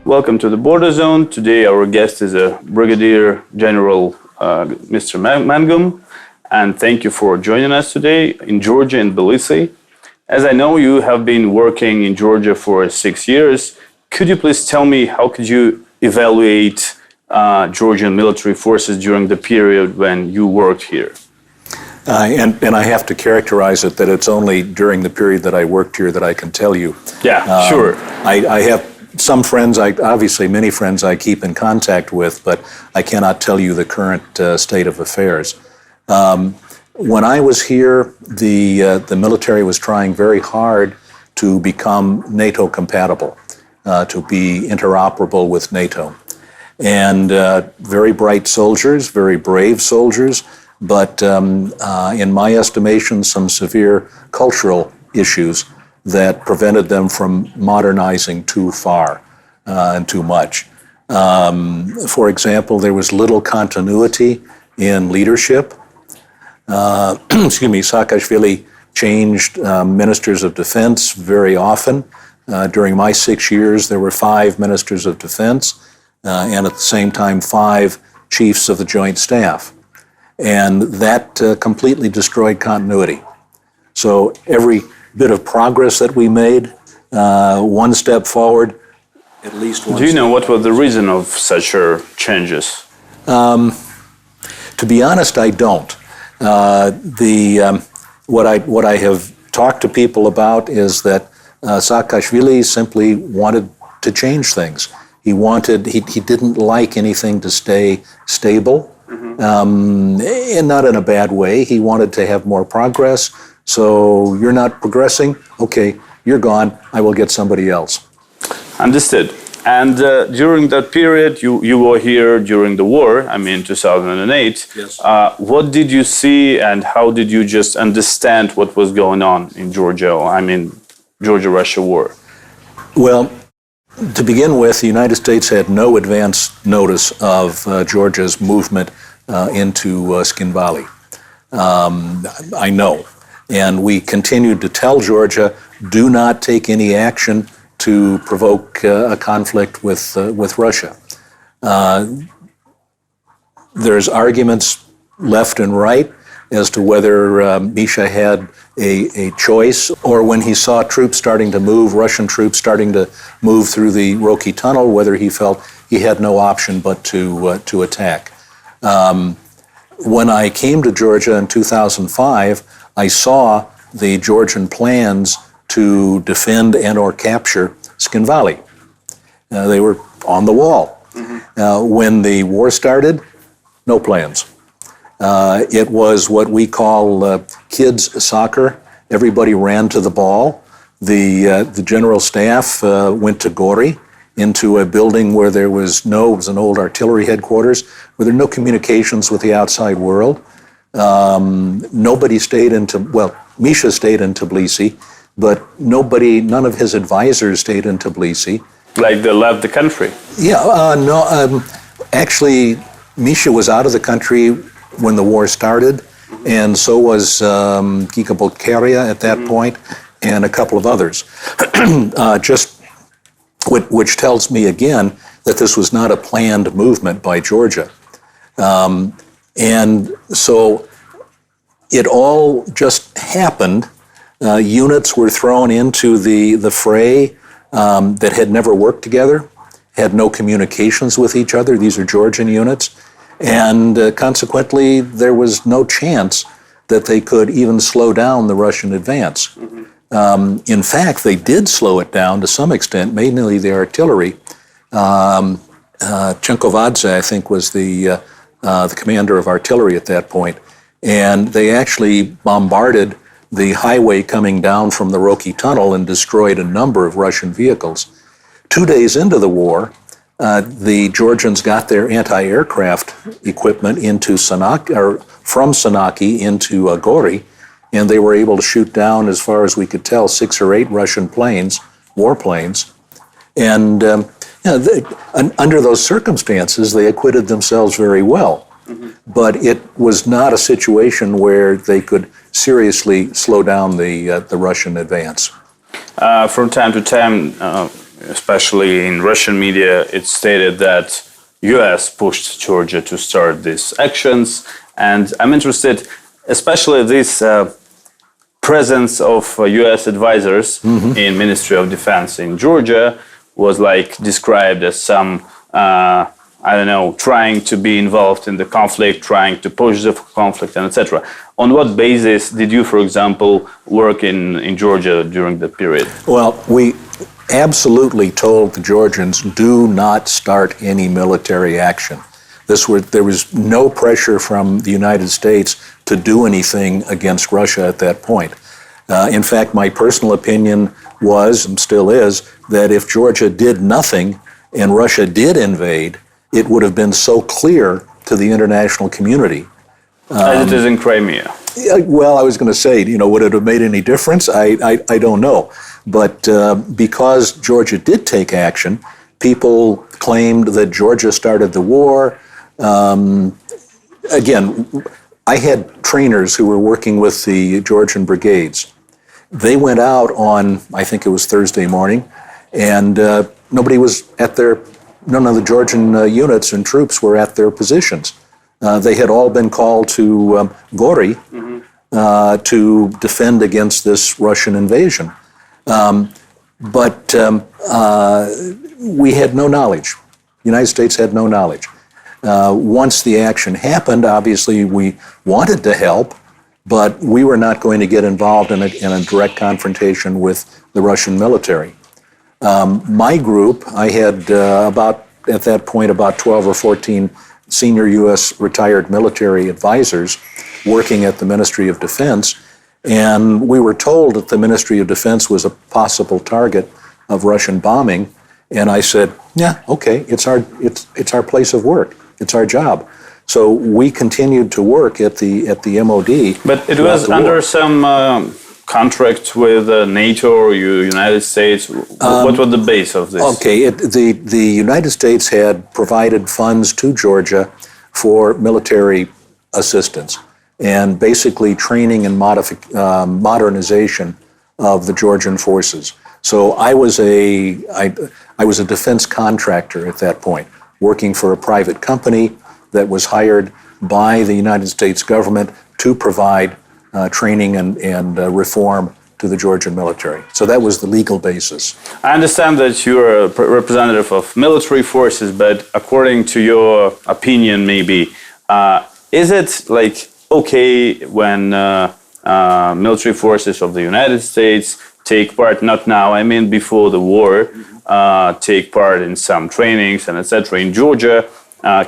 Welcome to the Border Zone. Today our guest is a Brigadier General Mr. Mangum, and thank you for joining us today in Georgia and Tbilisi. As I know you have been working in Georgia for 6 years, could you please tell me how could you evaluate Georgian military forces during the period when you worked here? And I have to characterize it that it's only during the period that I worked here that I can tell you. Yeah, sure. I have some friends, obviously many friends I keep in contact with, but I cannot tell you the current state of affairs. When I was here, the military was trying very hard to become NATO compatible, to be interoperable with NATO. And very bright soldiers, very brave soldiers, but in my estimation, some severe cultural issues that prevented them from modernizing too far and too much. For example, there was little continuity in leadership. Saakashvili changed ministers of defense very often. During my 6 years, there were 5 ministers of defense, and at the same time, 5 chiefs of the Joint Staff. And that completely destroyed continuity. So every bit of progress that we made, one step forward, at least one. Do you know what was the reason of such changes? To be honest, I don't. What I have talked to people about is that Saakashvili simply wanted to change things. He didn't like anything to stay stable. And not in a bad way. He wanted to have more progress. So you're not progressing? Okay, you're gone. I will get somebody else. Understood. And during that period, you were here during the war, 2008. Yes. What did you see and how did you just understand what was going on in Georgia? Georgia-Russia war? Well, to begin with, the United States had no advance notice of Georgia's movement into Tskhinvali. I know. And we continued to tell Georgia, do not take any action to provoke a conflict with Russia. There's arguments left and right as to whether Misha had a choice, or when he saw troops starting to move, Russian troops starting to move through the Roki Tunnel, whether he felt he had no option but to attack. When I came to Georgia in 2005, I saw the Georgian plans to defend and or capture Tskhinvali. They were on the wall. When the war started, no plans. It was what we call kids soccer. Everybody ran to the ball. The general staff went to Gori, into a building where it was an old artillery headquarters, where there were no communications with the outside world. Nobody stayed Misha stayed in Tbilisi, but none of his advisors stayed in Tbilisi. Like they left the country? Yeah, actually, Misha was out of the country when the war started, and so was Giga Bolkaria at that point, and a couple of others. Which tells me again that this was not a planned movement by Georgia. And so it all just happened. Units were thrown into the fray that had never worked together, had no communications with each other. These are Georgian units. And consequently, there was no chance that they could even slow down the Russian advance. In fact, they did slow it down to some extent, mainly the artillery. Chenkovadze, I think, was the commander of artillery at that point. And they actually bombarded the highway coming down from the Roki Tunnel and destroyed a number of Russian vehicles. 2 days into the war, the Georgians got their anti-aircraft equipment into from Sanaki into Gori, and they were able to shoot down, as far as we could tell, 6 or 8 Russian planes, warplanes. And under those circumstances, they acquitted themselves very well. But it was not a situation where they could seriously slow down the Russian advance. From time to time, especially in Russian media, it's stated that U.S. pushed Georgia to start these actions. And I'm interested, especially this presence of U.S. advisors in Ministry of Defense in Georgia was like described as some, trying to be involved in the conflict, trying to push the conflict, and etc. On what basis did you, for example, work in Georgia during that period? Well, we absolutely told the Georgians, do not start any military action. There was no pressure from the United States to do anything against Russia at that point. In fact, my personal opinion was, and still is, that if Georgia did nothing and Russia did invade, it would have been so clear to the international community. As it is in Crimea. Well, I was going to say, would it have made any difference? I don't know. But because Georgia did take action, people claimed that Georgia started the war. Again, I had trainers who were working with the Georgian brigades. They went out on, I think it was Thursday morning, and nobody was at none of the Georgian units and troops were at their positions. They had all been called to Gori to defend against this Russian invasion. But we had no knowledge. The United States had no knowledge. Once the action happened, obviously we wanted to help, but we were not going to get involved in a direct confrontation with the Russian military. My group, I had at that point, about 12 or 14 senior U.S. retired military advisors working at the Ministry of Defense, and we were told that the Ministry of Defense was a possible target of Russian bombing, and I said, yeah, okay, it's our place of work. It's our job. So we continued to work at the MOD. But it was under some contract with NATO or United States. What was the base of this? Okay, the United States had provided funds to Georgia for military assistance and basically training and modernization of the Georgian forces. So I was a defense contractor at that point, working for a private company that was hired by the United States government to provide training and reform to the Georgian military. So that was the legal basis. I understand that you're a representative of military forces, but according to your opinion, maybe, is it like okay when military forces of the United States take part, not now, I mean before the war, take part in some trainings and etc. in Georgia,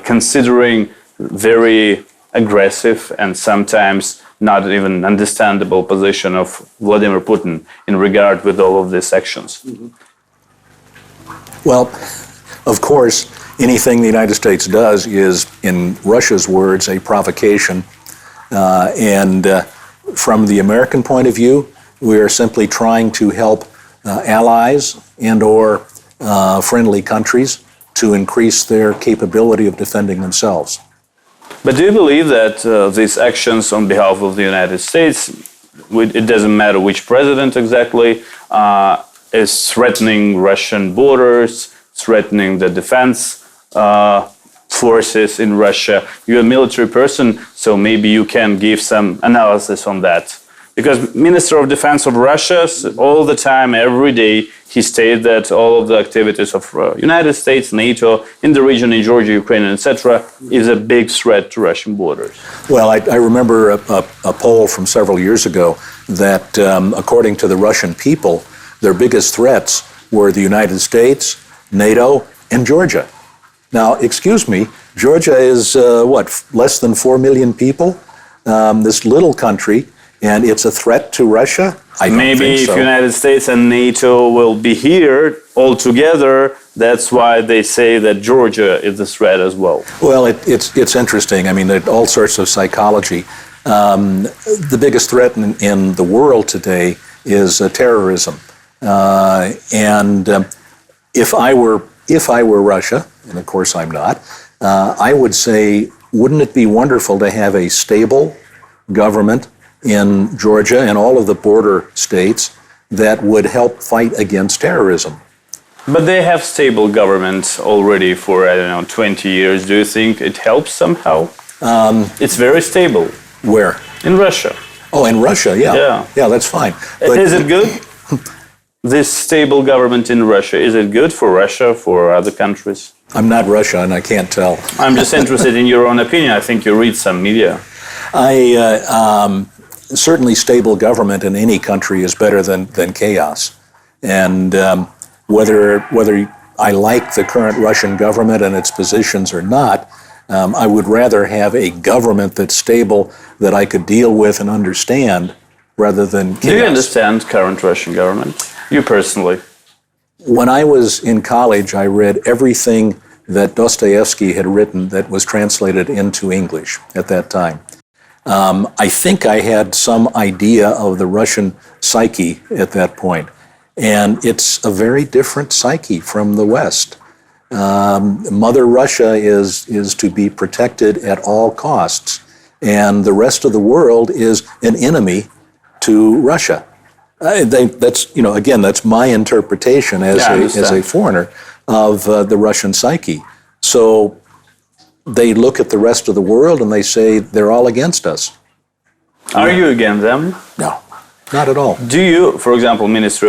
considering very aggressive and sometimes not even understandable position of Vladimir Putin in regard with all of these actions? Well, of course, anything the United States does is, in Russia's words, a provocation. And from the American point of view, we are simply trying to help allies and or friendly countries to increase their capability of defending themselves. But do you believe that these actions on behalf of the United States, it doesn't matter which president exactly, is threatening Russian borders, threatening the defense forces in Russia? You're a military person, so maybe you can give some analysis on that. Because Minister of Defense of Russia, all the time, every day, he stated that all of the activities of United States, NATO, in the region, in Georgia, Ukraine, etc., is a big threat to Russian borders. Well, I remember a poll from several years ago that, according to the Russian people, their biggest threats were the United States, NATO, and Georgia. Now, excuse me, Georgia is, less than 4 million people? This little country, and it's a threat to Russia? I don't think so. Maybe if United States and NATO will be here all together, that's why they say that Georgia is a threat as well. Well, it's interesting. I mean, there's all sorts of psychology. The biggest threat in the world today is terrorism. And if I were Russia, and of course I'm not, I would say, wouldn't it be wonderful to have a stable government in Georgia and all of the border states that would help fight against terrorism? But they have stable government already for, 20 years. Do you think it helps somehow? It's very stable. Where? In Russia. Oh, in Russia, yeah. Yeah, that's fine. But is it good? This stable government in Russia, is it good for Russia, for other countries? I'm not Russia, and I can't tell. I'm just interested in your own opinion. I think you read some media. Certainly stable government in any country is better than chaos. And whether I like the current Russian government and its positions or not, I would rather have a government that's stable that I could deal with and understand rather than chaos. Do you understand current Russian government? You personally? When I was in college, I read everything that Dostoevsky had written that was translated into English at that time. I think I had some idea of the Russian psyche at that point, and it's a very different psyche from the West. Mother Russia is to be protected at all costs, and the rest of the world is an enemy to Russia. That's again, that's my interpretation as a foreigner of the Russian psyche. So they look at the rest of the world and they say they're all against us. Are you against them? No, not at all. Do you, for example,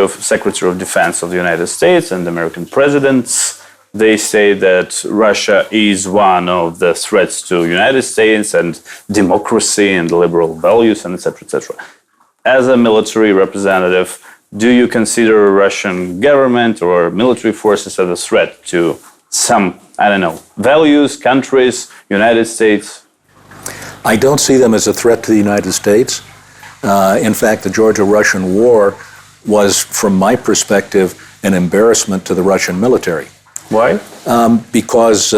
Secretary of Defense of the United States and American presidents, they say that Russia is one of the threats to the United States and democracy and liberal values and etc., etc. As a military representative, do you consider Russian government or military forces as a threat to some, values, countries, United States? I don't see them as a threat to the United States. In fact, the Georgia-Russian War was, from my perspective, an embarrassment to the Russian military. Why? Because,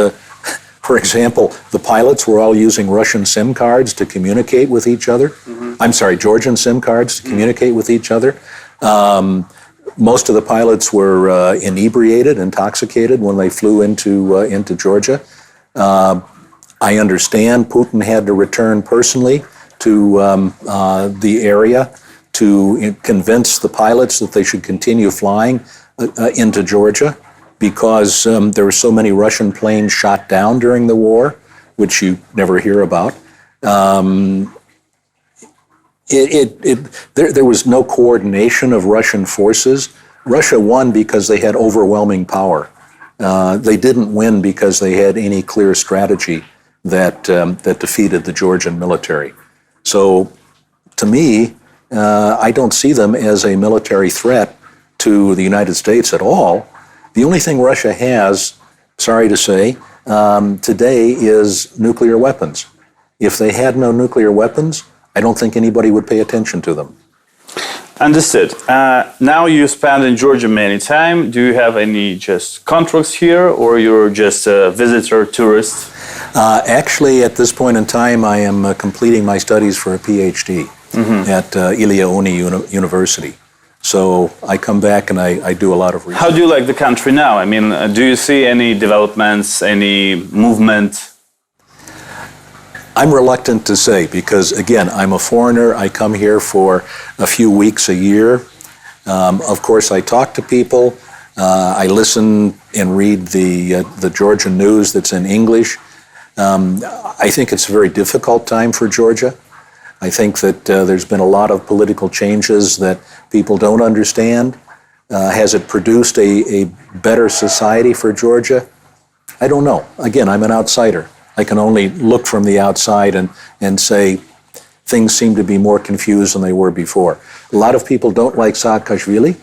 for example, the pilots were all using Russian SIM cards to communicate with each other. I'm sorry, Georgian SIM cards to communicate with each other. Most of the pilots were inebriated, intoxicated when they flew into Georgia. I understand Putin had to return personally to the area to convince the pilots that they should continue flying into Georgia because there were so many Russian planes shot down during the war, which you never hear about. There was no coordination of Russian forces. Russia won because they had overwhelming power. They didn't win because they had any clear strategy that defeated the Georgian military. So, to me, I don't see them as a military threat to the United States at all. The only thing Russia has, sorry to say, today is nuclear weapons. If they had no nuclear weapons, I don't think anybody would pay attention to them. Understood. Now you spend in Georgia many time. Do you have any just contracts here, or you're just a visitor, tourist? Actually, at this point in time, I am completing my studies for a PhD at Uni University. So I come back and I do a lot of research. How do you like the country now? I mean, do you see any developments, any movement? I'm reluctant to say because, again, I'm a foreigner. I come here for a few weeks a year. Of course, I talk to people. I listen and read the Georgian news that's in English. I think it's a very difficult time for Georgia. I think that there's been a lot of political changes that people don't understand. Has it produced a better society for Georgia? I don't know. Again, I'm an outsider. I can only look from the outside and say things seem to be more confused than they were before. A lot of people don't like Saakashvili.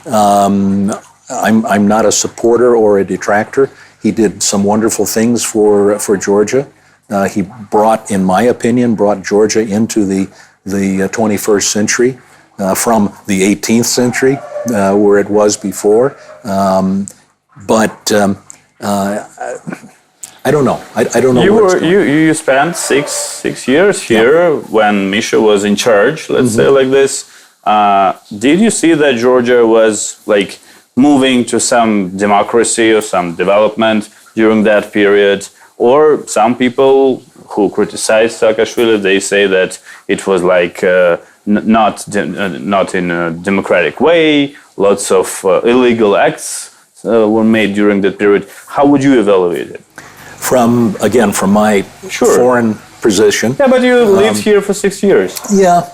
I'm not a supporter or a detractor. He did some wonderful things for Georgia. He brought, in my opinion, Georgia into the 21st century from the 18th century where it was before. But I don't know. I don't know. You spent six years here when Misha was in charge. Let's say like this. Did you see that Georgia was like moving to some democracy or some development during that period? Or some people who criticize Saakashvili, they say that it was like not in a democratic way, lots of illegal acts. were made during that period. How would you evaluate it? From my foreign position. Yeah, but you lived here for 6 years. Yeah,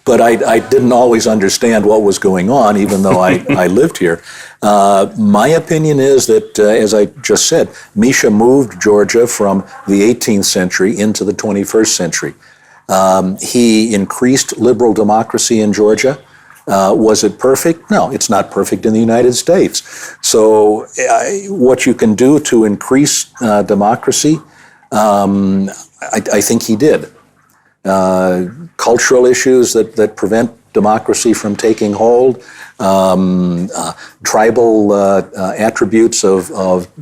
but I didn't always understand what was going on, even though I lived here. My opinion is that, as I just said, Misha moved Georgia from the 18th century into the 21st century. He increased liberal democracy in Georgia. Was it perfect? No, it's not perfect in the United States. So what you can do to increase democracy, I think he did. Cultural issues that prevent democracy from taking hold, tribal attributes of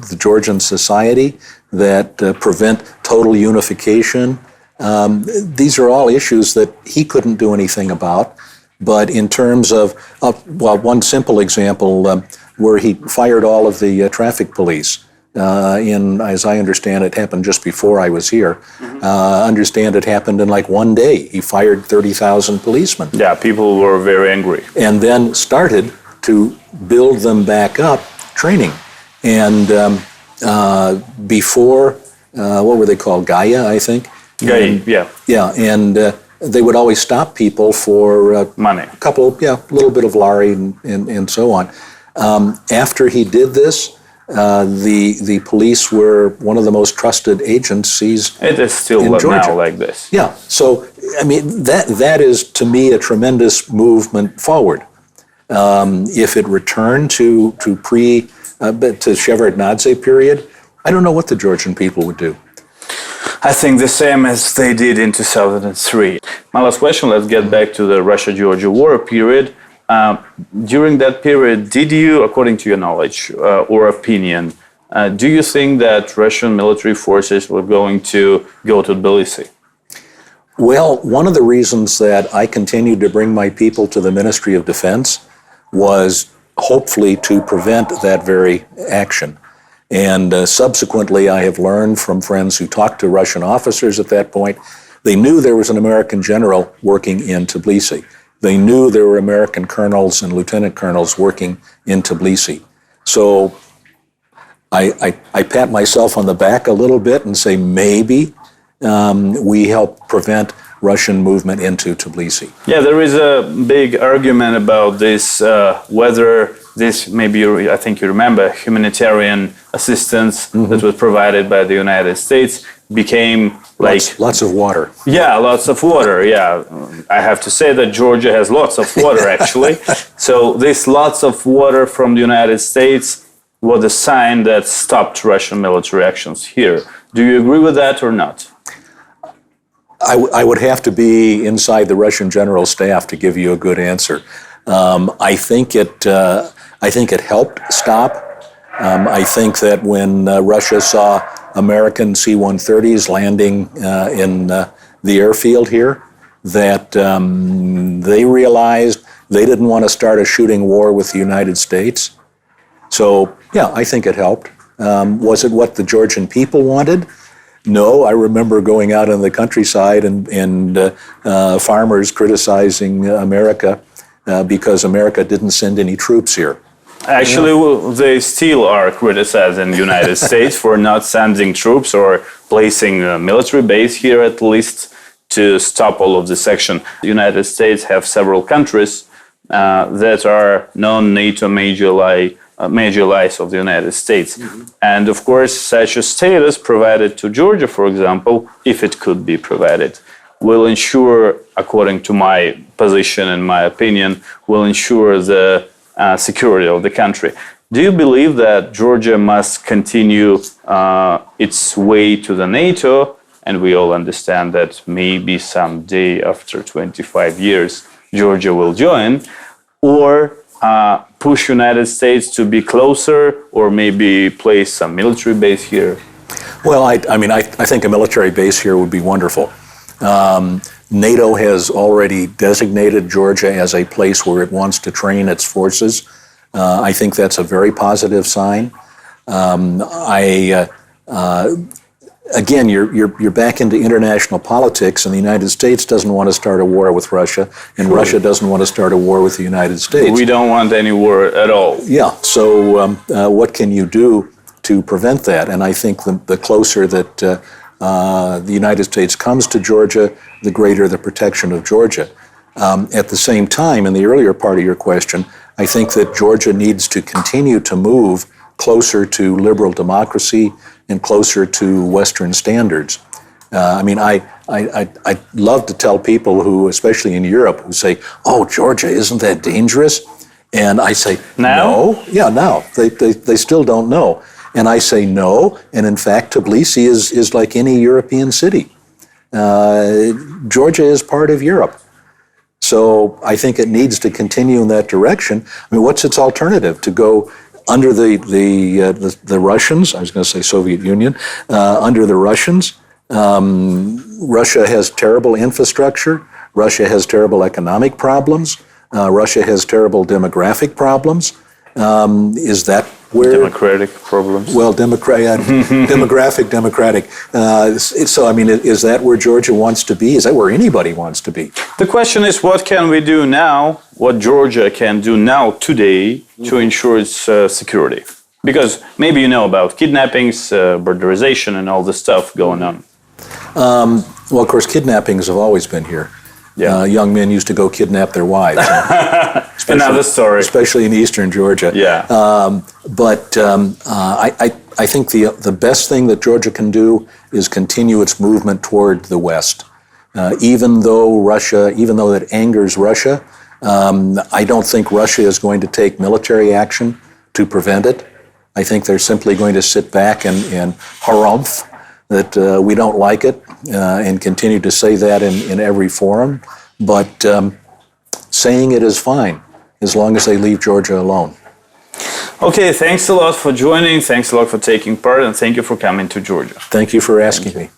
the Georgian society that prevent total unification. These are all issues that he couldn't do anything about. But in terms of one simple example, where he fired all of the traffic police, as I understand it, happened just before I was here. Understand it happened in like one day. He fired 30,000 policemen. Yeah, people were very angry. And then started to build them back up, training. And before, what were they called? Gaia, I think? Gaia, yeah. Yeah, and they would always stop people for money, a little bit of lari and so on. After he did this, the police were one of the most trusted agencies. It is still in Georgia. Now like this. Yeah, so I mean that is to me a tremendous movement forward. If it returned to Shevardnadze period, I don't know what the Georgian people would do. I think the same as they did in 2003. My last question, let's get back to the Russia-Georgia war period. During that period, did you, according to your knowledge or opinion, do you think that Russian military forces were going to go to Tbilisi? Well, one of the reasons that I continued to bring my people to the Ministry of Defense was hopefully to prevent that very action. And subsequently, I have learned from friends who talked to Russian officers at that point, they knew there was an American general working in Tbilisi. They knew there were American colonels and lieutenant colonels working in Tbilisi. So I pat myself on the back a little bit and say maybe we helped prevent Russian movement into Tbilisi. Yeah, there is a big argument about this, whether this, maybe I think you remember, humanitarian assistance that was provided by the United States became like... Lots of water. Yeah, lots of water, yeah. I have to say that Georgia has lots of water, actually. So this lots of water from the United States was a sign that stopped Russian military actions here. Do you agree with that or not? I would have to be inside the Russian general staff to give you a good answer. I think it helped stop. I think that when Russia saw American C-130s landing in the airfield here, that they realized they didn't want to start a shooting war with the United States. So, yeah, I think it helped. Was it what the Georgian people wanted? No, I remember going out in the countryside and farmers criticizing America because America didn't send any troops here. Actually, they still are criticizing the United States for not sending troops or placing a military base here, at least, to stop all of this action. The United States have several countries that are non-NATO major allies of the United States. And of course, such a status provided to Georgia, for example, if it could be provided, will ensure, according to my position and my opinion, will ensure the security of the country. Do you believe that Georgia must continue its way to the NATO? And we all understand that maybe someday after 25 years, Georgia will join, or push United States to be closer, or maybe place some military base here? Well, I think a military base here would be wonderful. NATO has already designated Georgia as a place where it wants to train its forces. I think that's a very positive sign. again, you're back into international politics, and the United States doesn't want to start a war with Russia, and Russia doesn't want to start a war with the United States. We don't want any war at all. Yeah, so what can you do to prevent that? And I think the closer that the United States comes to Georgia, the greater the protection of Georgia. At the same time, in the earlier part of your question, I think that Georgia needs to continue to move closer to liberal democracy and closer to Western standards. I mean, I love to tell people who, especially in Europe, who say, "Oh, Georgia, isn't that dangerous?" And I say, "No, yeah, now they still don't know." And I say no, and in fact, Tbilisi is like any European city. Georgia is part of Europe. So I think it needs to continue in that direction. I mean, what's its alternative? To go under the Russians, I was going to say Soviet Union, under the Russians. Russia has terrible infrastructure. Russia has terrible economic problems. Russia has terrible demographic problems. Is that where... Democratic problems. Well, democratic. So, I mean, is that where Georgia wants to be? Is that where anybody wants to be? The question is, what can we do now, what Georgia can do now, today, to ensure its security? Because maybe you know about kidnappings, borderization, and all this stuff going on. Well, of course, kidnappings have always been here. Yeah. Young men used to go kidnap their wives. Another story. Especially in eastern Georgia. Yeah. I think the best thing that Georgia can do is continue its movement toward the West. Even though that angers Russia, I don't think Russia is going to take military action to prevent it. I think they're simply going to sit back and harumph that we don't like it, and continue to say that in every forum. But saying it is fine, as long as they leave Georgia alone. Okay, thanks a lot for joining, thanks a lot for taking part, and thank you for coming to Georgia. Thank you for asking me.